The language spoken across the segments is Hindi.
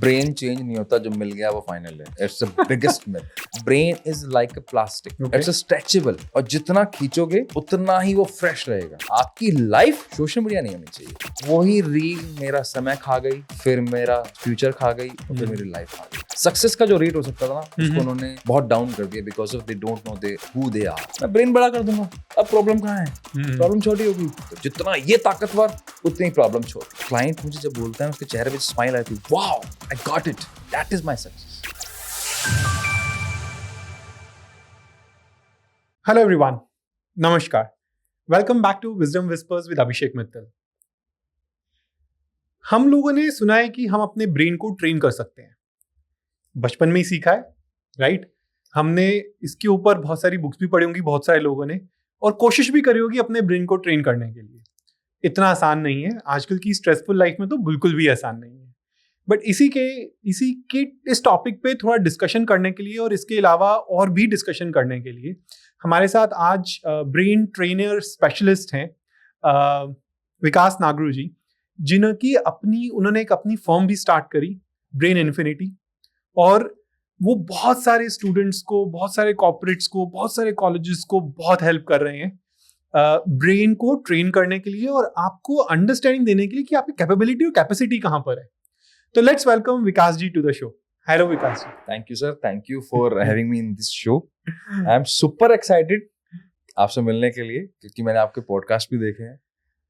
ब्रेन चेंज नहीं होता, जो मिल गया वो फाइनल है। It's the biggest myth. Brain is like a plastic, it's stretchable, और जितना खींचोगे उतना ही वो फ्रेश रहेगा। आपकी लाइफ सोशल मीडिया नहीं होनी चाहिए। वही रील मेरा समय खा गई, फिर मेरा फ्यूचर खा गई, और फिर मेरी लाइफ खा गई। सक्सेस का जो रेट हो सकता था ना, उसको उन्होंने बहुत डाउन कर दिया because of they don't know they who they are. मैं ब्रेन बड़ा कर दूंगा, अब प्रॉब्लम कहाँ है? प्रॉब्लम छोटी होगी। तो जितना ये ताकतवर उतनी ही प्रॉब्लम छोटी। क्लाइंट मुझे जब बोलता है, उसके चेहरे पे स्माइल आती है, wow I got it, that is my success. Hello everyone, नमस्कार, welcome back to wisdom whispers with Abhishek Mittal. हम लोगों ने सुना है कि हम अपने ब्रेन को ट्रेन कर सकते हैं। बचपन में ही सीखा है, राइट? हमने इसके ऊपर बहुत सारी बुक्स भी पढ़ी होंगी बहुत सारे लोगों ने, और कोशिश भी करी होगी अपने ब्रेन को ट्रेन करने के लिए। इतना आसान नहीं है, आजकल की स्ट्रेसफुल लाइफ में तो बिल्कुल भी आसान नहीं है। बट इसी के इस टॉपिक पे थोड़ा डिस्कशन करने के लिए और इसके अलावा और भी डिस्कशन करने के लिए हमारे साथ आज ब्रेन ट्रेनर स्पेशलिस्ट हैं विकास नागरू जी, उन्होंने एक अपनी फर्म भी स्टार्ट करी, ब्रेन इन्फिनिटी, और वो बहुत सारे स्टूडेंट्स को, बहुत सारे कॉर्पोरेट्स को, बहुत सारे कॉलेजेस को बहुत हेल्प कर रहे हैं ब्रेन को ट्रेन करने के लिए और आपको अंडरस्टैंडिंग देने के लिए कि आपकी कैपेबिलिटी और कैपेसिटी कहाँ पर है। तो let's welcome Vikas ji to the show. Hello Vikas ji. Thank you sir, thank you for having me in this show. I am super excited आपसे मिलने के लिए, क्योंकि मैंने आपके पॉडकास्ट भी देखे हैं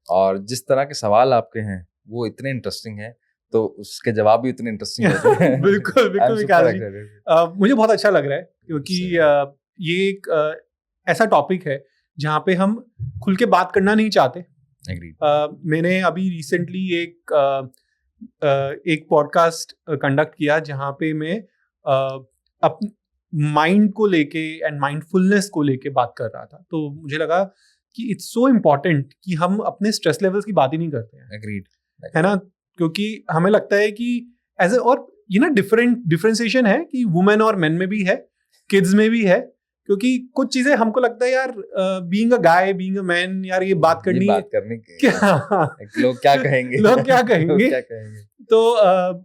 और जिस तरह के सवाल आपके हैं वो इतने इंटरेस्टिंग हैं, तो उसके जवाब भी इतने इंटरेस्टिंग होते हैं। बिल्कुल विकास जी, मुझे बहुत अच्छा लग रहा है क्योंकि ये एक ऐसा टॉपिक है जहाँ पे हम खुल के बात करना नहीं चाहते। मैंने अभी रिसेंटली एक पॉडकास्ट कंडक्ट किया जहाँ पे मैं अपने माइंड को लेके एंड माइंडफुलनेस को लेके बात कर रहा था। तो मुझे लगा कि इट्स सो इम्पोर्टेंट कि हम अपने स्ट्रेस लेवल्स की बात ही नहीं करते हैं। एग्रीड, है ना? क्योंकि हमें लगता है कि एज ए, और ये ना डिफरेंशिएशन है कि वुमेन और मेन में भी है, किड्स में भी है, क्योंकि कुछ चीजें हमको लगता है यार being a guy, being a man, यार ये बात करने की लोग क्या कहेंगे लोग क्या कहेंगे तो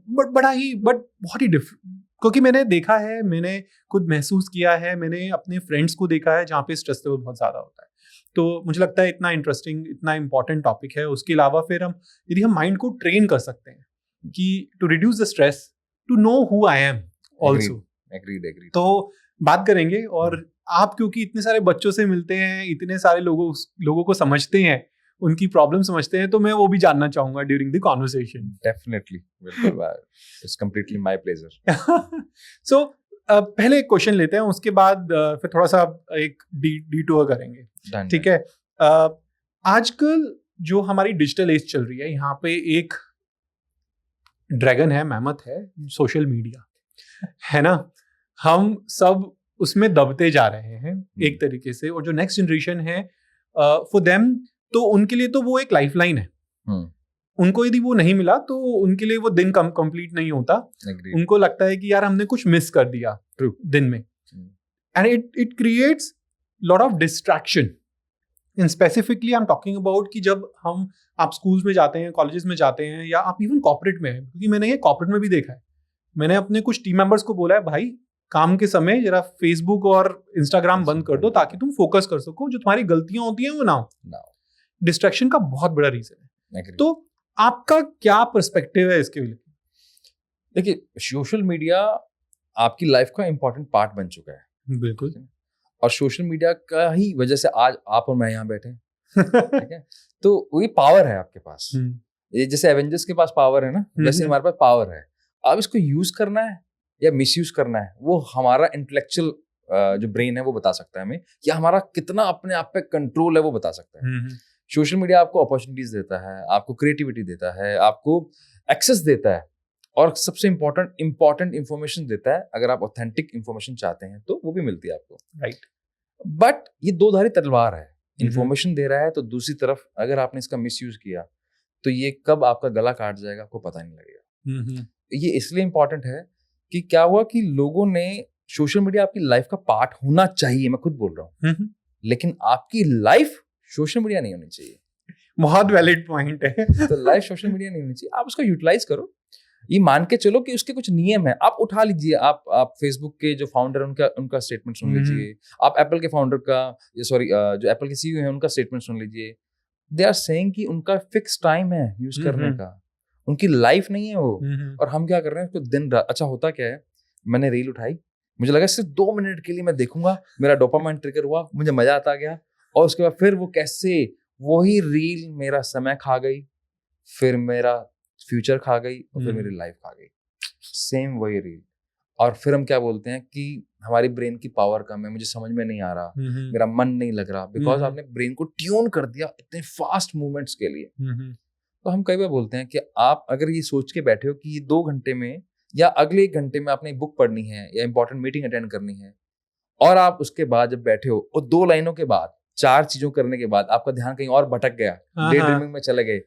बहुत ही डिफरेंट, क्योंकि मैंने देखा है, मैंने खुद महसूस किया है, मैंने अपने फ्रेंड्स को देखा है जहाँ पे स्ट्रेस लेवल बहुत ज्यादा होता है। तो मुझे लगता है इतना इंटरेस्टिंग, इतना इंपॉर्टेंट टॉपिक है। उसके अलावा फिर यदि हम माइंड को ट्रेन कर सकते हैं कि to reduce the stress, to know who I am also, तो बात करेंगे। और आप क्योंकि इतने सारे बच्चों से मिलते हैं, इतने सारे लोगों को समझते हैं, उनकी प्रॉब्लम समझते हैं, तो मैं वो भी जानना चाहूंगा during the conversation. Definitely, it's completely my pleasure. So पहले एक क्वेश्चन लेते हैं, उसके बाद फिर थोड़ा सा एक डिटूर करेंगे, ठीक है? आजकल जो हमारी डिजिटल एज चल रही है, यहाँ पे एक ड्रैगन है, मैमथ है, सोशल मीडिया, है ना? हम सब उसमें दबते जा रहे हैं एक तरीके से, और जो नेक्स्ट जनरेशन है फॉर देम, तो उनके लिए तो वो एक लाइफलाइन है। उनको यदि वो नहीं मिला तो उनके लिए वो दिन कंप्लीट नहीं होता। उनको लगता है कि यार हमने कुछ मिस कर दिया दिन में, and it creates lot of distraction. In specifically I am talking about कि जब आप स्कूल्स में जाते हैं, कॉलेजेस में जाते हैं, या आप इवन कॉर्पोरेट में हैं, क्योंकि मैंने ये कॉर्पोरेट में भी देखा है। मैंने अपने कुछ टीम मेंबर्स को बोला है, भाई काम के समय जरा फेसबुक और इंस्टाग्राम बंद कर दो ताकि तुम फोकस कर सको, जो तुम्हारी गलतियां होती हैं वो ना हो। डिस्ट्रैक्शन का बहुत बड़ा रीजन है। तो आपका क्या पर्सपेक्टिव है इसके लिए? देखिए, सोशल मीडिया आपकी लाइफ का इंपॉर्टेंट पार्ट बन चुका है। बिल्कुल। और सोशल मीडिया का ही वजह से आज आप और मैं यहाँ बैठे हैं, ठीक है? तो वही पावर है आपके पास। ये जैसे एवेंजर्स के पास पावर है ना, वैसे हमारे पास पावर है। अब इसको यूज करना है या मिसयूज करना है, वो हमारा इंटेलेक्चुअल जो ब्रेन है वो बता सकता है हमें, या हमारा कितना अपने आप पे कंट्रोल है वो बता सकता है। सोशल मीडिया आपको अपॉर्चुनिटीज देता है, आपको क्रिएटिविटी देता है, आपको एक्सेस देता है, और सबसे इंपॉर्टेंट इंफॉर्मेशन देता है। अगर आप ऑथेंटिक इंफॉर्मेशन चाहते हैं तो वो भी मिलती है आपको, राइट? बट ये दो-धारी तलवार है। इंफॉर्मेशन दे रहा है, तो दूसरी तरफ अगर आपने इसका मिसयूज किया तो ये कब आपका गला काट जाएगा आपको पता नहीं लगेगा। ये इसलिए इंपॉर्टेंट है कि क्या हुआ कि लोगों ने, सोशल मीडिया आपकी लाइफ का पार्ट होना चाहिए, मैं खुद बोल रहा हूँ, लेकिन आपकी लाइफ सोशल मीडिया नहीं होनी चाहिए। बहुत वैलिड पॉइंट है। तो लाइफ सोशल मीडिया नहीं होनी चाहिए, आप उसको यूटिलाइज करो। ये मान के चलो कि उसके कुछ नियम है, आप उठा लीजिए, आप फेसबुक के जो फाउंडर उनका स्टेटमेंट सुन लीजिए, आप एप्पल के फाउंडर का, सॉरी जो एप्पल के सीईओ है उनका स्टेटमेंट सुन लीजिए। दे आर सेइंग कि उनका फिक्स टाइम है यूज करने का, उनकी लाइफ नहीं है वो। और हम क्या कर रहे हैं उसको दिन रात। अच्छा होता क्या है, मैंने रील उठाई, मुझे लगा सिर्फ 2 मिनट के लिए मैं देखूंगा, मेरा डोपामाइन ट्रिगर हुआ, मुझे मजा आता गया, और उसके बाद फिर वो कैसे वही रील मेरा समय खा गई, फिर मेरा फ्यूचर खा गई, और फिर मेरी लाइफ खा गई, सेम वही रील। और फिर हम क्या बोलते हैं कि हमारी ब्रेन की पावर कम है, मुझे समझ में नहीं आ रहा, मेरा मन नहीं लग रहा, बिकॉज आपने ब्रेन को ट्यून कर दिया इतने फास्ट मूवमेंट्स के लिए। तो हम कई बार बोलते हैं कि आप अगर ये सोच के बैठे हो कि ये 2 घंटे में या अगले 1 घंटे में आपने एक बुक पढ़नी है या इंपॉर्टेंट मीटिंग अटेंड करनी है, और आप उसके बाद जब बैठे हो और 2 लाइनों के बाद 4 चीजों करने के बाद आपका ध्यान कहीं और भटक गया, डे ड्रीमिंग में चले गए,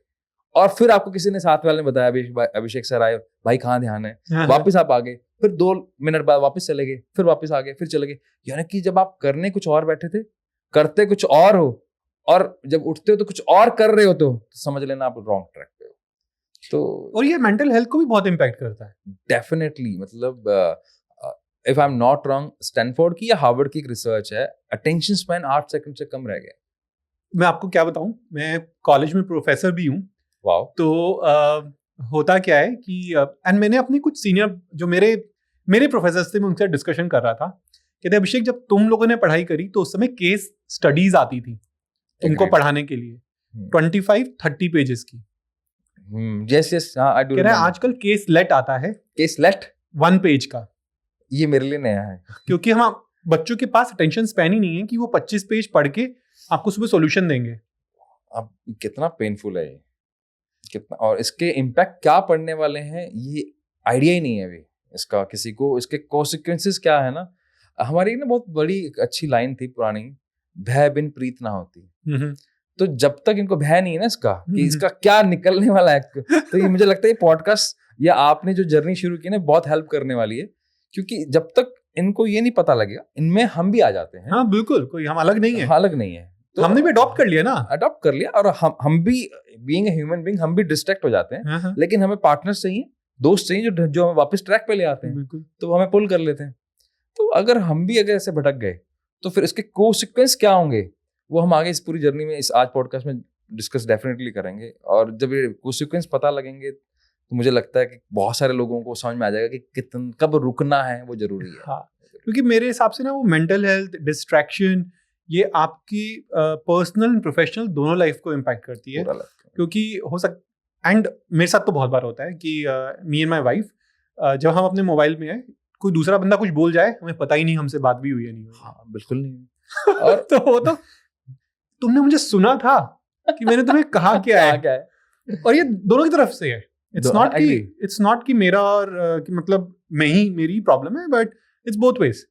और फिर आपको किसी ने साथ वाले ने बताया, अभिषेक सर आए, भाई कहाँ ध्यान है, वापस आप आ गए, फिर 2 मिनट बाद वापस चले गए, फिर वापस आ गए, फिर चले गए। यानी कि जब आप करने कुछ और बैठे थे, करते कुछ और हो, और जब उठते हो तो कुछ और कर रहे हो, तो समझ लेना आप रॉन्ग ट्रैक पे हो। तो और ये मेंटल हेल्थ को भी बहुत इम्पैक्ट करता है। डेफिनेटली, मतलब if I am not wrong, Stanford की या हार्वर्ड की एक रिसर्च है, अटेंशन स्पैन 8 सेकंड से कम रह गया। मैं आपको क्या बताऊं, मैं कॉलेज में प्रोफेसर भी हूँ। वाओ। तो होता क्या है कि एंड मैंने अपने कुछ सीनियर जो मेरे प्रोफेसर थे, मैं उनसे डिस्कशन कर रहा था, कहते अभिषेक जब तुम लोगों ने पढ़ाई करी तो उस समय केस स्टडीज आती थी तुमको पढ़ाने के लिए, 25-30 पेजेस की। Yes I do. कह रहा है आजकल केस लेट आता है, केस लेट 1 पेज का। ये मेरे लिए नया है, क्योंकि हम बच्चों के पास अटेंशन स्पैन ही नहीं है कि वो 25 पेज पढ़ के आपको सुबह सॉल्यूशन देंगे। अब कितना पेनफुल है ये, कितना, और इसके इम्पैक्ट क्या पड़ने वाले हैं ये आइडिया ही नहीं है अभी इसका किसी को। इसके कॉन्सिक्वेंसेस क्या है ना, हमारी ना बहुत बड़ी एक अच्छी लाइन थी पुरानी, भय बिन प्रीत ना होती। तो जब तक इनको भय नहीं है ना इसका कि इसका क्या निकलने वाला है, तो ये मुझे लगता है ये पॉडकास्ट या आपने जो जर्नी शुरू की ना बहुत हेल्प करने वाली है, क्योंकि जब तक इनको ये नहीं पता लगेगा, इनमें हम भी आ जाते हैं। हाँ बिल्कुल, कोई हम अलग नहीं है, अलग नहीं है, तो हमने भी अडॉप्ट कर लिया ना, अडॉप्ट कर लिया, और हम भी बीइंग ए ह्यूमन बीइंग हम भी डिस्ट्रैक्ट हो जाते हैं, लेकिन हमें पार्टनर्स चाहिए, दोस्त चाहिए जो हमें वापस ट्रैक पे ले आते हैं, तो हमें पुल कर लेते हैं। तो अगर हम भी अगर ऐसे भटक गए तो फिर इसके कॉन्सिक्वेंस क्या होंगे, वो हम आगे इस पूरी जर्नी में, इस आज पॉडकास्ट में डिस्कस डेफिनेटली करेंगे। और जब ये कॉन्सिक्वेंस पता लगेंगे तो मुझे लगता है कि बहुत सारे लोगों को समझ में आ जाएगा कि कितना कब रुकना है वो जरूरी है। हाँ, क्योंकि मेरे हिसाब से ना वो मेंटल हेल्थ, डिस्ट्रैक्शन, ये आपकी पर्सनल एंड प्रोफेशनल दोनों लाइफ को इम्पैक्ट करती है। क्योंकि हो सकता, एंड मेरे साथ तो बहुत बार होता है कि मी एंड माई वाइफ जब हम अपने मोबाइल में है, कोई दूसरा बंदा कुछ बोल जाए, हमें पता ही नहीं हमसे बात भी हुई है नहीं हुई। हाँ बिल्कुल नहीं। और तो तुमने मुझे सुना था कि मैंने तुम्हें कहा क्या है, और ये दोनों की तरफ से है। इट्स नॉट कि मेरा और कि मतलब मेरी प्रॉब्लम है, बट इट्स बोथ वेज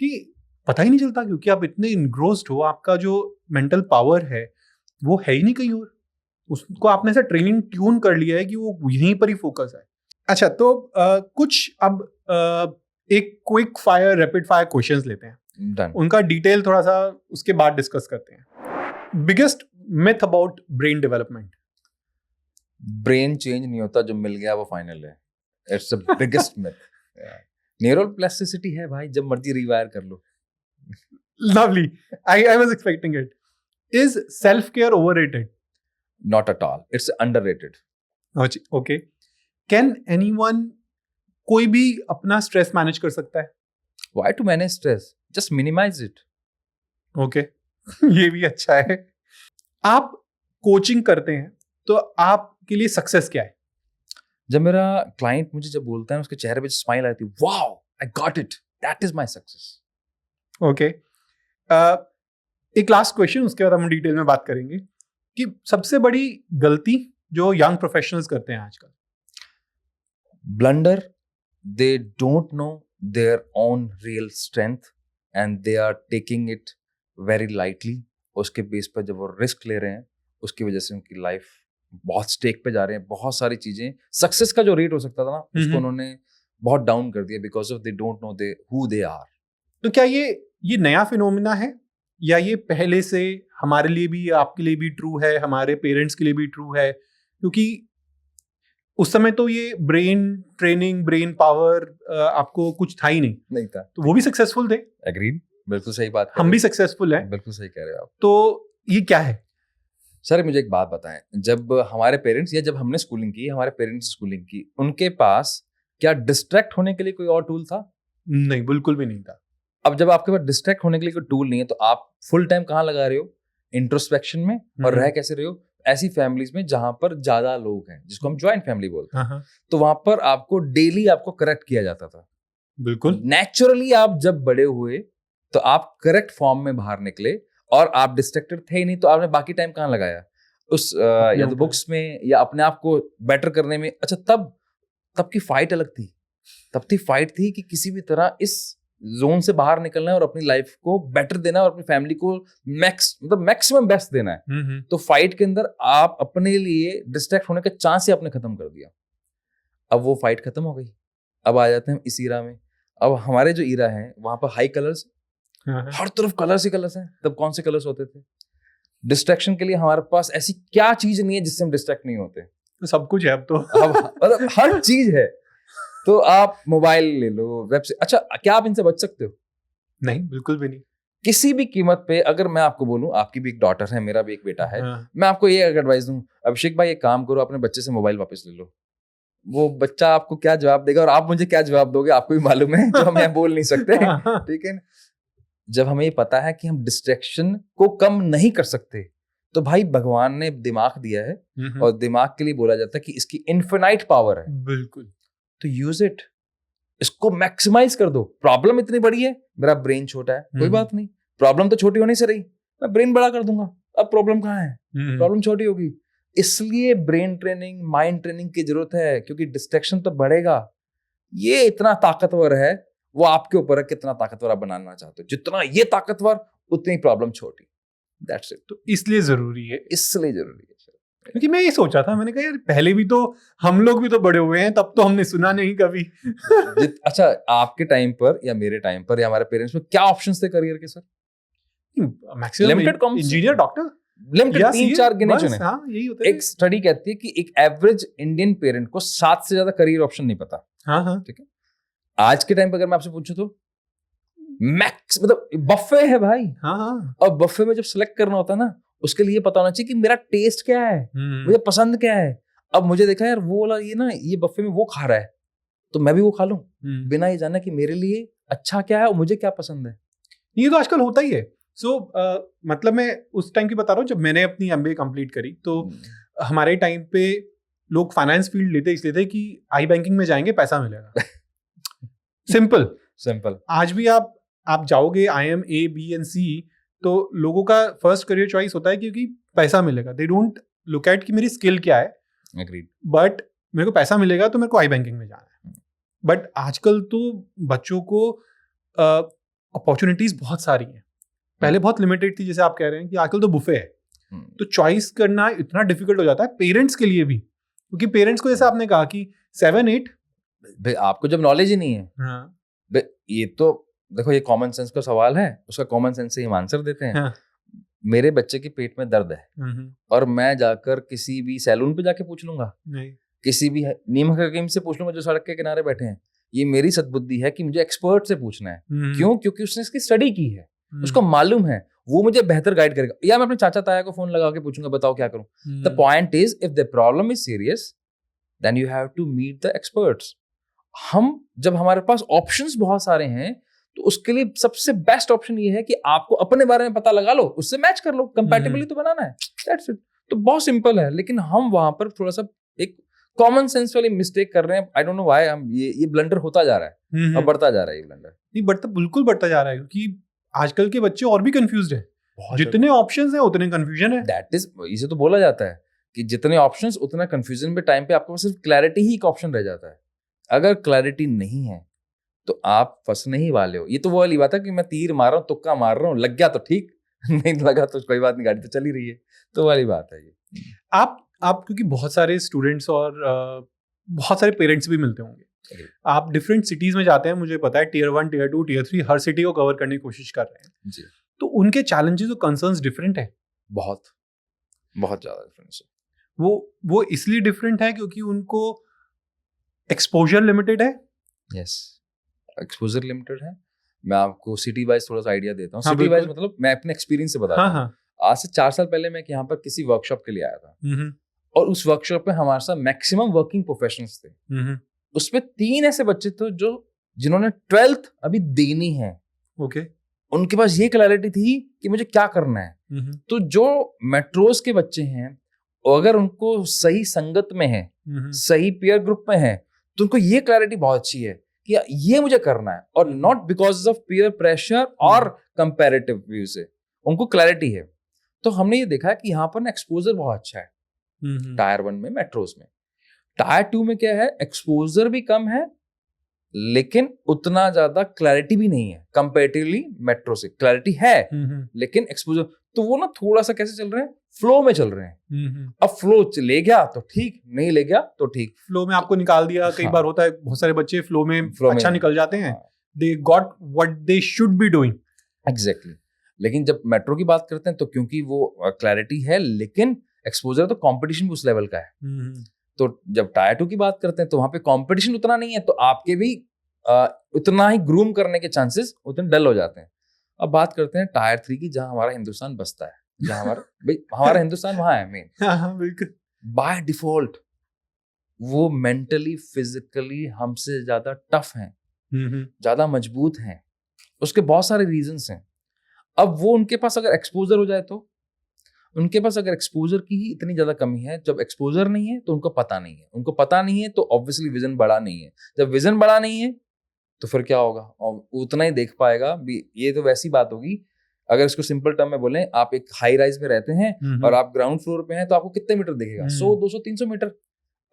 कि पता ही नहीं चलता, क्योंकि आप इतने इनग्रोस्ड हो, आपका जो मेंटल पावर है वो है ही नहीं कहीं और, उसको आपने ऐसा ट्रेनिंग ट्यून कर लिया है कि वो यहीं पर ही फोकस है। अच्छा, तो कुछ अब एक quick fire rapid fire questions लेते हैं। Done. उनका डिटेल थोड़ा सा उसके बाद डिस्कस करते हैं। Biggest myth about brain development. Brain change नहीं होता, जो मिल गया वो फाइनल है। It's the biggest myth. Neural plasticity है भाई, जब मर्जी रिवायर कर लो। Lovely, I was expecting it. Is self care overrated? Not at all, it's underrated. Okay, can anyone, कोई भी अपना स्ट्रेस मैनेज कर सकता है? Why to manage stress? Just minimize it. Okay, ये भी अच्छा है। आप कोचिंग करते हैं तो आपके लिए सक्सेस क्या है? जब मेरा क्लाइंट मुझे जब बोलता है, उसके चेहरे पे स्माइल आती है, wow I got it, that is my success. Okay, एक लास्ट क्वेश्चन, उसके बाद हम डिटेल में बात करेंगे कि सबसे बड़ी गलती जो यंग प्रोफेशनल्स करते हैं आजकल। Blunder, they don't no their own real strength and they are taking it very lightly। उसके बेस पर जब वो रिस्क ले रहे हैं, उसकी वजह से उनकी लाइफ बहुत स्टेक पे जा रहे हैं। बहुत सारी चीजें, सक्सेस का जो रेट हो सकता था ना, उसको उन्होंने बहुत डाउन कर दिया because of they don't know they who they are. तो क्या ये नया फिनोमिना है, या ये पहले से हमारे लिए भी, आपके लिए भी ट्रू है, हमारे पेरेंट्स के लिए भी ट्रू है? क्योंकि उस समय तो ये ब्रेन ट्रेनिंग, ब्रेन पावर आपको कुछ था ही नहीं था, तो वो भी सक्सेसफुल थे। एग्रीड, बिल्कुल सही बात, हम भी सक्सेसफुल हैं, बिल्कुल सही कह रहे हो आप। तो ये क्या है सर? मुझे एक बात बताएं, जब हमारे पेरेंट्स या जब हमने स्कूलिंग की, हमारे पेरेंट्स स्कूलिंग की, उनके पास क्या डिस्ट्रैक्ट होने के लिए कोई और टूल था? नहीं, बिल्कुल भी नहीं था। अब जब आपके पास डिस्ट्रैक्ट होने के लिए कोई टूल नहीं है तो आप फुल टाइम कहाँ लगा रहे हो? इंट्रोस्पेक्शन में। और रह कैसे रहे हो? ऐसी फैमिलीज में जहां पर ज्यादा लोग हैं, जिसको हम ज्वाइंट फैमिली बोलते हैं। तो वहां पर आपको डेली आपको करेक्ट किया जाता था। बिल्कुल नेचुरली आप जब बड़े हुए तो आप करेक्ट फॉर्म में बाहर निकले और आप डिस्ट्रैक्टेड थे ही नहीं, तो आपने बाकी टाइम कहाँ लगाया? उस या तो बुक्स में या अपने आप को बेटर करने में। अच्छा, तब की फाइट अलग थी। तब की फाइट थी कि किसी भी तरह इस जोन से बाहर निकलना है और अपनी लाइफ को बेटर देना है और अपनी फैमिली को मैक्सिमम बेस्ट देना है। तो फाइट के अंदर आप अपने लिए डिस्ट्रैक्ट होने का चांस ही आपने खत्म कर दिया। अब वो फाइट खत्म हो गई, अब आ जाते हैं इस ईरा में। अब हमारे जो ईरा है वहां पर हाई कलर्स, हर तरफ कलर्स ही कलर्स हैं। तब कौन से कलर्स होते थे? डिस्ट्रैक्शन के लिए हमारे पास ऐसी क्या चीज नहीं है जिससे हम डिस्ट्रैक्ट नहीं होते? तो सब कुछ है अब तो। अब मतलब हर चीज है। तो आप मोबाइल ले लो, वेब से, अच्छा क्या आप इनसे बच सकते हो? नहीं, बिल्कुल भी नहीं। किसी भी कीमत पे। अगर मैं आपको बोलूं, आपकी भी एक डॉटर है, मेरा भी एक बेटा है, मैं आपको ये एडवाइस दूं, अभिषेक भाई एक काम करो, अपने बच्चे से मोबाइल वापस ले लो। वो बच्चा आपको क्या जवाब देगा और आप मुझे क्या जवाब दोगे, आपको भी मालूम है, जो हम बोल नहीं सकते। ठीक है ना? जब हमें ये पता है कि हम डिस्ट्रैक्शन को कम नहीं कर सकते, तो भाई भगवान ने दिमाग दिया है और दिमाग के लिए बोला जाता है कि इसकी इन्फिनाइट पावर है। बिल्कुल। तो यूज इट, इसको मैक्सिमाइज कर दो। प्रॉब्लम इतनी बड़ी है, मेरा ब्रेन छोटा है, कोई बात नहीं, प्रॉब्लम तो छोटी होने से रही, मैं ब्रेन बड़ा कर दूंगा। अब प्रॉब्लम कहाँ है? प्रॉब्लम छोटी होगी। इसलिए ब्रेन ट्रेनिंग, माइंड ट्रेनिंग की जरूरत है, क्योंकि डिस्ट्रैक्शन तो बढ़ेगा। ये इतना ताकतवर है, वो आपके ऊपर है कितना ताकतवर आप बनाना चाहते हो। जितना ये ताकतवर उतनी प्रॉब्लम छोटी। That's it. तो इसलिए जरूरी है, इसलिए जरूरी है। क्योंकि मैं ये सोचा था, मैंने कहा यार पहले भी तो हम लोग भी तो बड़े हुए हैं, तब तो हमने सुना नहीं कभी। अच्छा, आपके टाइम पर या मेरे टाइम पर या हमारे पेरेंट्स में क्या ऑप्शंस थे करियर के? Sir maximum limited, engineer, doctor, limited, 3-4 गिने चुने। यही होता है। एक स्टडी कहती है कि एक एवरेज इंडियन पेरेंट को 7 से ज्यादा करियर ऑप्शन नहीं पता। हाँ, ठीक है। आज के टाइम पर अगर मैं आपसे पूछूं तो मैक्स मतलब बफे है भाई। हाँ। और बफे में जब सिलेक्ट करना होता है ना, उसके लिए पता होना चाहिए कि मेरा टेस्ट क्या है, मुझे पसंद क्या है। अब मुझे देखा यार वो वाला ये ना, ये बफे में वो खा रहा है, तो मैं भी वो खा लूं, बिना ये जाना कि मेरे लिए अच्छा क्या है और मुझे क्या पसंद है। ये तो आजकल होता ही है। मतलब मैं उस टाइम की बता रहा हूँ जब मैंने अपनी MBA कंप्लीट करी, तो हमारे टाइम पे लोग फाइनेंस फील्ड लेते इसलिए थे कि आई बैंकिंग में जाएंगे, पैसा मिलेगा। सिंपल। आज भी आप जाओगे IIM A, B and C, तो लोगों का फर्स्ट करियर चॉइस होता है क्योंकि पैसा मिलेगा। दे डोंट लुक एट कि मेरी स्किल क्या है। Agreed. बट मेरे को पैसा मिलेगा तो मेरे को आई बैंकिंग में जाना है। बट आजकल तो बच्चों को अपॉर्चुनिटीज बहुत सारी हैं। पहले बहुत लिमिटेड थी, जैसे आप कह रहे हैं कि आजकल तो बुफे है। तो चॉइस करना इतना डिफिकल्ट हो जाता है पेरेंट्स के लिए भी, क्योंकि पेरेंट्स को जैसे आपने कहा कि 7-8 आपको जब नॉलेज ही नहीं है। ये तो देखो, ये कॉमन सेंस का सवाल है, उसका कॉमन सेंस से हम आंसर देते हैं। मेरे बच्चे के पेट में दर्द है और मैं जाकर किसी भी सैलून पे जाके पूछ लूंगा, किसी भी नीम हकीम से पूछ लूंगा जो सड़क के किनारे बैठे हैं। ये मेरी सद्बुद्धि है कि मुझे एक्सपर्ट से पूछना है। क्यों? क्योंकि उसने इसकी स्टडी की है, उसको मालूम है, वो मुझे बेहतर गाइड करेगा। या मैं अपने चाचा ताया को फोन लगा के पूछूंगा, बताओ क्या करूं। The point is, if the problem is serious then you have to meet the experts. जब हमारे पास ऑप्शंस बहुत सारे हैं, तो उसके लिए सबसे बेस्ट ऑप्शन ये है कि आपको अपने बारे में पता लगा लो, उससे मैच कर लो, कंपैटिबिलिटी तो बनाना है। That's it. तो बहुत सिंपल है, लेकिन हम वहां पर थोड़ा सा एक कॉमन सेंस वाली मिस्टेक कर रहे हैं। आई डोंट नो व्हाई हम ये ब्लंडर होता जा रहा है और बढ़ता जा रहा है ये ब्लंडर। नहीं बढ़ता, बिल्कुल बढ़ता जा रहा है, क्योंकि आजकल के बच्चे और भी कंफ्यूज्ड है। जितने ऑप्शंस हैं उतने कंफ्यूजन है। दैट इज, इसे तो बोला जाता है कि जितने ऑप्शंस उतना कंफ्यूजन में टाइम पे आपके पास सिर्फ क्लैरिटी ही एक ऑप्शन रह जाता है। अगर क्लैरिटी नहीं है तो आप फंसने ही वाले हो। ये तो वो वाली बात है कि मैं तीर मार रहा हूँ, तुक्का मार रहा हूँ, लग गया तो ठीक, नहीं लगा तो कोई बात नहीं, गाड़ी तो चल ही रही है। तो वाली बात है ये। आप क्योंकि बहुत सारे स्टूडेंट्स और बहुत सारे पेरेंट्स भी मिलते होंगे, आप डिफरेंट सिटीज में जाते हैं, मुझे पता है Tier 1, Tier 2, Tier 3 हर सिटी को कवर करने की कोशिश कर रहे हैं जी। तो उनके चैलेंजेस और कंसर्न्स डिफरेंट है। बहुत ज्यादा डिफरेंस है। वो इसलिए डिफरेंट है क्योंकि उनको एक्सपोजर लिमिटेड है। यस, एक्सपोजर लिमिटेड है। मैं आपको सिटी वाइज थोड़ा सा आइडिया देता हूँ। हाँ, सिटी वाइज बिल्कुल। मतलब मैं अपने एक्सपीरियंस से बताता हाँ हूँ। हाँ। आज से 4 साल पहले मैं यहाँ पर किसी वर्कशॉप के लिए आया था, हम्म, और उस वर्कशॉप में हमारे साथ मैक्सिमम वर्किंग प्रोफेशनल्स थे। हम्म, उसमें 3 ऐसे बच्चे थे जिन्होंने 12th अभी देनी है। ओके। उनके पास ये क्लैरिटी थी कि मुझे क्या करना है। तो जो मेट्रोज के बच्चे हैं, अगर उनको सही संगत में है, सही पीयर ग्रुप में है, तो उनको ये क्लैरिटी बहुत अच्छी है कि ये मुझे करना है, और not because of peer pressure और कंपैरेटिव व्यू से उनको क्लैरिटी है। तो हमने ये देखा है कि यहाँ पर ना एक्सपोजर बहुत अच्छा है टायर 1 में, मेट्रोज में। टायर 2 में क्या है, एक्सपोजर भी कम है लेकिन उतना ज्यादा क्लैरिटी भी नहीं है। कंपैरेटिवली मेट्रो से क्लैरिटी है लेकिन एक्सपोजर, तो वो ना थोड़ा सा कैसे चल रहे हैं, फ्लो में चल रहे हैं। अब फ्लो ले गया तो ठीक, नहीं ले गया तो ठीक। फ्लो में आपको निकाल दिया। कई बार होता है, बहुत सारे बच्चे फ्लो में अच्छा निकल जाते हैं, they got what they should be doing. Exactly. लेकिन जब मेट्रो की बात करते हैं तो क्योंकि वो क्लैरिटी है लेकिन एक्सपोजर, तो कंपटीशन भी उस लेवल का है। तो जब टायर 2 की बात करते हैं तो वहां पे कंपटीशन उतना नहीं है, तो आपके भी उतना ही ग्रूम करने के चांसेस उतने डल हो जाते हैं। अब बात करते हैं टायर 3 की, जहां हमारा हिंदुस्तान बसता है, जहां हमारा हिंदुस्तान वहां है मेन। बिल्कुल। बाय डिफॉल्ट वो मेंटली फिजिकली हमसे ज्यादा टफ हैं, ज्यादा मजबूत हैं। उसके बहुत सारे रीजंस हैं। अब वो उनके पास अगर एक्सपोजर हो जाए तो, उनके पास अगर एक्सपोजर की ही इतनी ज्यादा कमी है, जब एक्सपोजर नहीं है तो उनको पता नहीं है, उनको पता नहीं है तो ऑब्वियसली विजन बड़ा नहीं है। जब विजन बड़ा नहीं है तो फिर क्या होगा, और उतना ही देख पाएगा भी। ये तो वैसी बात होगी, अगर इसको सिंपल टर्म में बोलें, आप एक हाई राइज में रहते हैं और आप ग्राउंड फ्लोर पे हैं तो आपको कितने मीटर दिखेगा, 100, 200, 300 मीटर।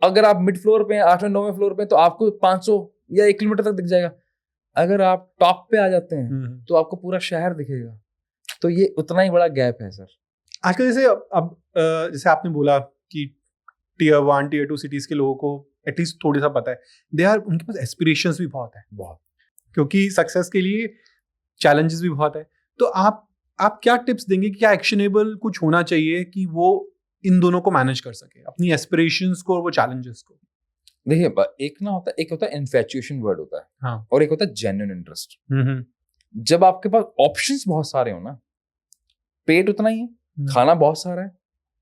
अगर आप मिड फ्लोर पे हैं, 8वें 9वें फ्लोर पे, तो आपको 500 या 1 किलोमीटर तक दिख जाएगा। अगर आप टॉप पे आ जाते हैं तो आपको पूरा शहर दिखेगा। तो ये उतना ही बड़ा गैप है सर। आजकल जैसे अब जैसे आपने बोला कि टियर 1 टियर 2 सिटीज के लोगों को एटलीस्ट थोड़ा सा पता है, उनके पास एस्पिरेशंस भी बहुत है, क्योंकि सक्सेस के लिए चैलेंजेस भी बहुत है। तो आप क्या टिप्स देंगे, क्या एक्शनेबल कुछ होना चाहिए कि वो इन दोनों को मैनेज कर सके, अपनी एस्पिरेशंस को और वो चैलेंजेस को? देखिए, एक होता है इन्फैचुएशन वर्ड होता है, हाँ, और एक होता है जेन्युइन इंटरेस्ट। जब आपके पास ऑप्शंस बहुत सारे हो ना, पेट उतना ही है, खाना बहुत सारा है,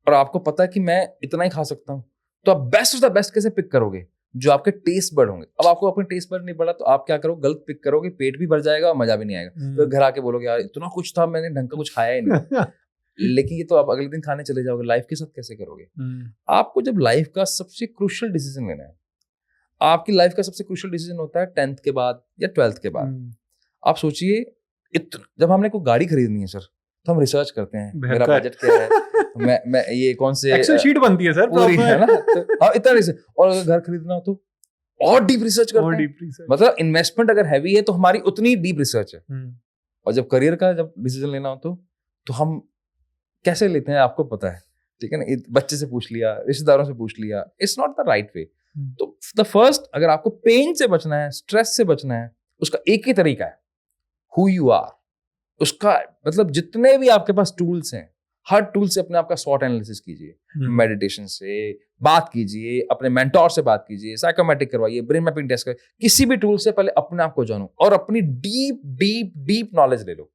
और आपको पता है कि मैं इतना ही खा सकता हूँ, तो आप बेस्ट ऑफ द बेस्ट कैसे पिक करोगे, जो आपके टेस्ट बर्ड होंगे। अब आपको अपने टेस्ट बर्ड नहीं पड़ा तो आप क्या करोगे, गलत पिक करोगे, पेट भी भर जाएगा और मजा भी नहीं आएगा। तो घर आके बोलोगे यार इतना कुछ था, मैंने ढंग का कुछ खाया ही नहीं। लेकिन ये तो आप अगले दिन खाने चले जाओगे, लाइफ के साथ कैसे करोगे? आपको जब लाइफ का सबसे क्रूशियल डिसीजन लेना है, आपकी लाइफ का सबसे क्रूशियल डिसीजन होता है 10th के बाद या 12th के बाद। आप सोचिए, जब हमने कोई गाड़ी खरीदनी है सर, तो हम रिसर्च करते हैं, मेरा बजट क्या है, मैं ये कौन से एक्सेल शीट बनती है सर पूरी, है ना? तो इतना रिसर्च, और अगर घर खरीदना हो तो और डीप रिसर्च करते हैं। मतलब इन्वेस्टमेंट अगर हैवी है तो हमारी उतनी डीप रिसर्च है। और जब करियर का जब डिसीजन लेना हो तो हम कैसे लेते हैं आपको पता है, ठीक है ना? बच्चे से पूछ लिया, रिश्तेदारों से पूछ लिया, it's not the right way. तो द फर्स्ट, अगर आपको पेन से बचना है, स्ट्रेस से बचना है, उसका एक ही तरीका है, हु यू आर। उसका मतलब जितने भी आपके पास टूल्स हैं, हर टूल से अपने आप का स्वॉट एनालिसिस कीजिए, मेडिटेशन से बात कीजिए, अपने मेंटोर से बात कीजिए, साइकोमेट्रिक करवाइए, ब्रेन मैपिंग टेस्ट करिए, किसी भी टूल से पहले अपने आप को जानो और अपनी डीप डीप डीप नॉलेज ले लो।